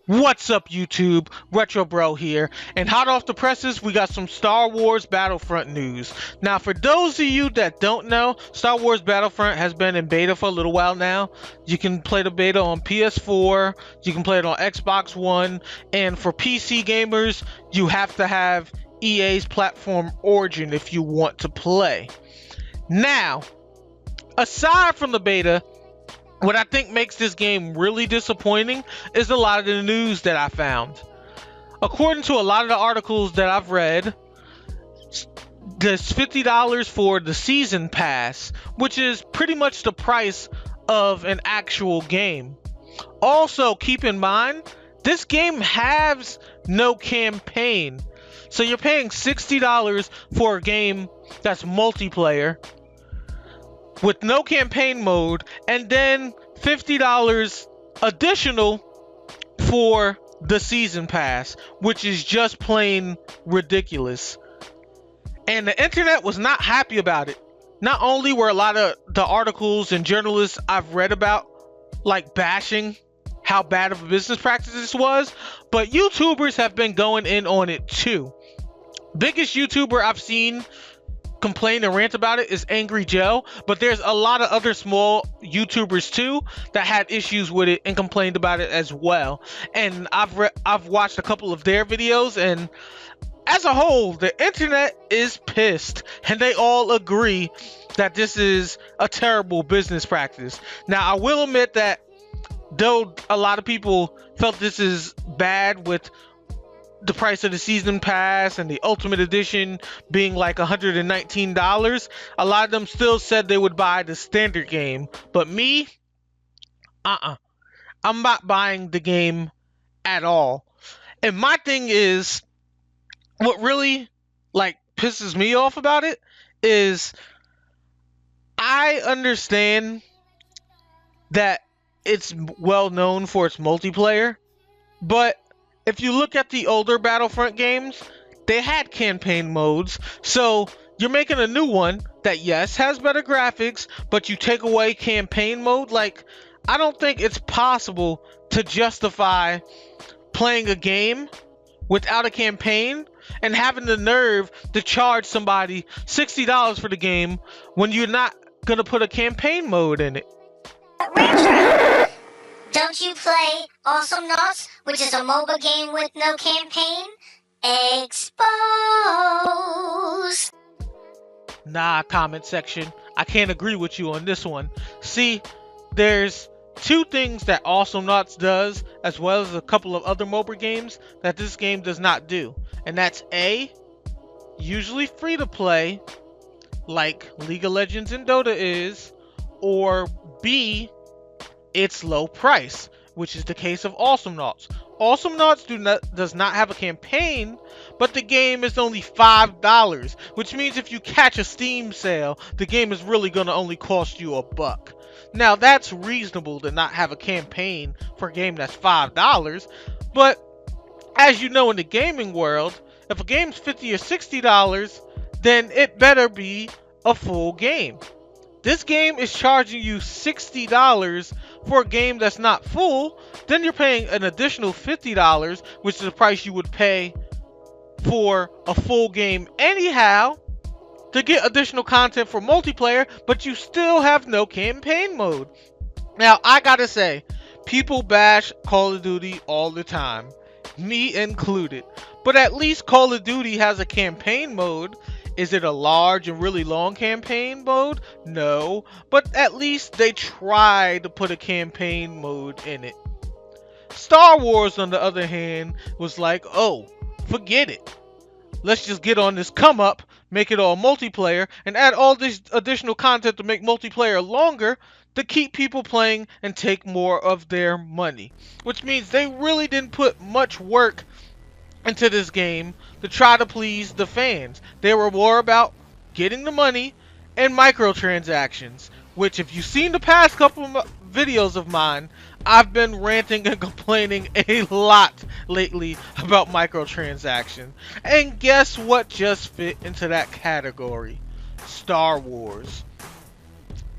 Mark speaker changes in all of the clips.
Speaker 1: What's up, YouTube? Retro Bro here, and hot off the presses, we got some Star Wars Battlefront news. Now, for those of you that don't know, Star Wars Battlefront has been in beta for a little while now. You can play the beta on PS4, you can play it on Xbox One, and for PC gamers, you have to have EA's platform Origin if you want to play. Now, aside from the beta, what I think makes this game really disappointing is a lot of the news that I found. According to a lot of the articles that I've read, there's $50 for the season pass, which is pretty much the price of an actual game. Also, keep in mind, this game has no campaign. So you're paying $60 for a game that's multiplayer with no campaign mode, and then $50 additional for the season pass, which is just plain ridiculous. And the internet was not happy about it. Not only were a lot of the articles and journalists I've read about like bashing how bad of a business practice this was, but YouTubers have been going in on it too. Biggest YouTuber I've seen complain and rant about it is Angry Joe, but there's a lot of other small YouTubers too that had issues with it and complained about it as well. And I've watched a couple of their videos, and as a whole, the internet is pissed, and they all agree that this is a terrible business practice. Now, I will admit that though a lot of people felt this is bad with the price of the season pass and the ultimate edition being like $119, a lot of them still said they would buy the standard game. But me, I'm not buying the game at all. And my thing is, what really like pisses me off about it is I understand that it's well known for its multiplayer, but if you look at the older Battlefront games, they had campaign modes. So you're making a new one that, yes, has better graphics, but you take away campaign mode. Like, I don't think it's possible to justify playing a game without a campaign and having the nerve to charge somebody $60 for the game when you're not going to put a campaign mode in it.
Speaker 2: Don't you play Awesome Knots, which is a MOBA game with no campaign? Expose!
Speaker 1: Nah, comment section. I can't agree with you on this one. See, there's two things that Awesome Knots does, as well as a couple of other MOBA games, that this game does not do. And that's A, usually free to play, like League of Legends and Dota is, or B, it's low price, which is the case of Awesome Knots. Awesome Knots does not have a campaign, but the game is only $5, which means if you catch a Steam sale, the game is really going to only cost you $1. Now, that's reasonable to not have a campaign for a game that's $5, but as you know, in the gaming world, if a game's $50 or $60, then it better be a full game. This game is charging you $60 for a game that's not full. Then you're paying an additional $50, which is the price you would pay for a full game anyhow, to get additional content for multiplayer, but you still have no campaign mode. Now, I gotta say, people bash Call of Duty all the time, me included. But at least Call of Duty has a campaign mode. Is it a large and really long campaign mode? No, but at least they try to put a campaign mode in it. Star Wars, on the other hand, was like, oh, forget it. Let's just get on this come up, make it all multiplayer, and add all this additional content to make multiplayer longer to keep people playing and take more of their money. Which means they really didn't put much work into this game to try to please the fans. They were more about getting the money and microtransactions, which, if you've seen the past couple of videos of mine, I've been ranting and complaining a lot lately about microtransactions. And guess what just fit into that category? Star Wars.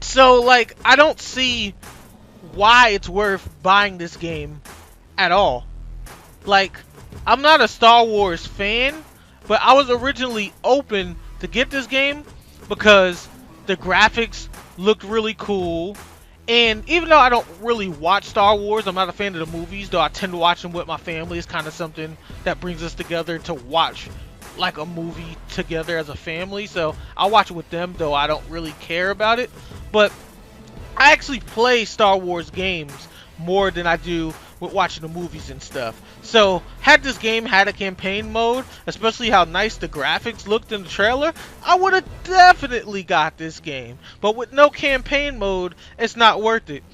Speaker 1: So, like, I don't see why it's worth buying this game at all. Like, I'm not a Star Wars fan, but I was originally open to get this game because the graphics looked really cool. And even though I don't really watch Star Wars, I'm not a fan of the movies, though I tend to watch them with my family. It's kind of something that brings us together to watch like a movie together as a family. So I watch it with them, though I don't really care about it. But I actually play Star Wars games more than I do with watching the movies and stuff. So had this game had a campaign mode, especially how nice the graphics looked in the trailer, I would have definitely got this game. But with no campaign mode, it's not worth it.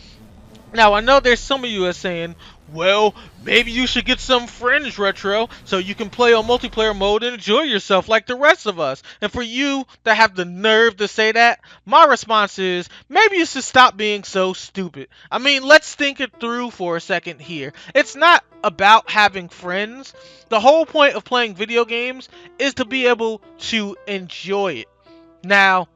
Speaker 1: Now, I know there's some of you are saying, well, maybe you should get some friends, Retro, so you can play on multiplayer mode and enjoy yourself like the rest of us. And for you that have the nerve to say that, my response is, maybe you should stop being so stupid. I mean, let's think it through for a second here. It's not about having friends. The whole point of playing video games is to be able to enjoy it. Now,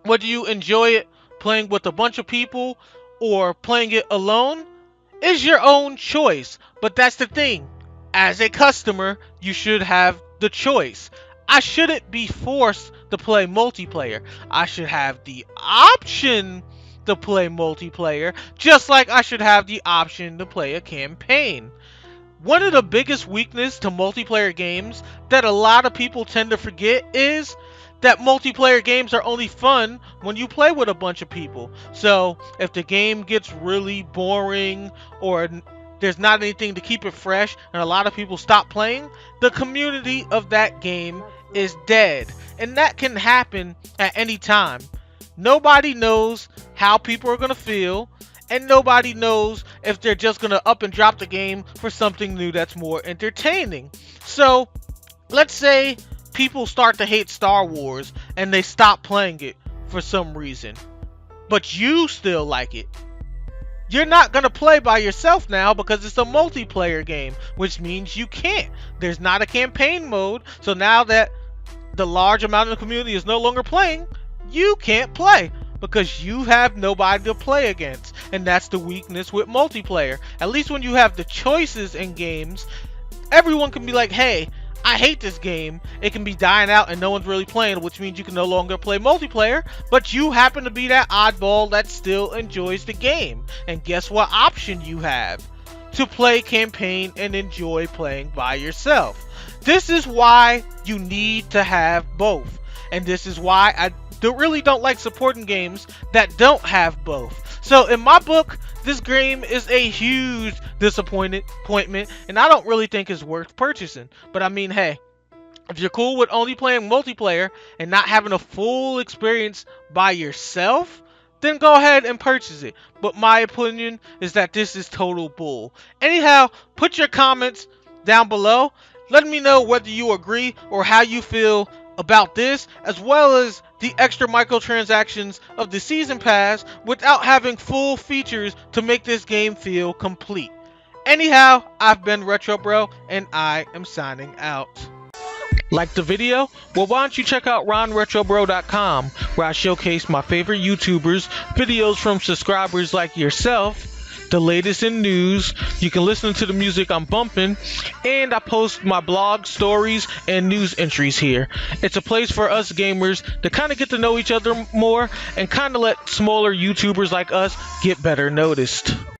Speaker 1: whether you enjoy it playing with a bunch of people or playing it alone is your own choice. But that's the thing. As a customer, you should have the choice. I shouldn't be forced to play multiplayer. I should have the option to play multiplayer, just like I should have the option to play a campaign. One of the biggest weaknesses to multiplayer games that a lot of people tend to forget is that multiplayer games are only fun when you play with a bunch of people. So if the game gets really boring or there's not anything to keep it fresh and a lot of people stop playing, the community of that game is dead. And that can happen at any time. Nobody knows how people are going to feel, and nobody knows if they're just going to up and drop the game for something new that's more entertaining. So let's say people start to hate Star Wars and they stop playing it for some reason, but you still like it. You're not going to play by yourself now because it's a multiplayer game, which means you can't. There's not a campaign mode, so now that the large amount of the community is no longer playing, you can't play because you have nobody to play against. And that's the weakness with multiplayer. At least when you have the choices in games, everyone can be like, hey, I hate this game. It can be dying out and no one's really playing, which means you can no longer play multiplayer, but you happen to be that oddball that still enjoys the game. And guess what option you have? To play campaign and enjoy playing by yourself. This is why you need to have both. And this is why I really don't like supporting games that don't have both. So in my book, this game is a huge disappointment, and I don't really think it's worth purchasing. But I mean, hey, if you're cool with only playing multiplayer and not having a full experience by yourself, then go ahead and purchase it. But my opinion is that this is total bull. Anyhow, put your comments down below. Let me know whether you agree or how you feel about this, as well as the extra microtransactions of the season pass without having full features to make this game feel complete. Anyhow, I've been Retro Bro, and I am signing out. Like the video? Well, why don't you check out ronretrobro.com, where I showcase my favorite YouTubers, videos from subscribers like yourself, the latest in news. You can listen to the music I'm bumping, and I post my blog, stories, and news entries here. It's a place for us gamers to kind of get to know each other more and kind of let smaller YouTubers like us get better noticed.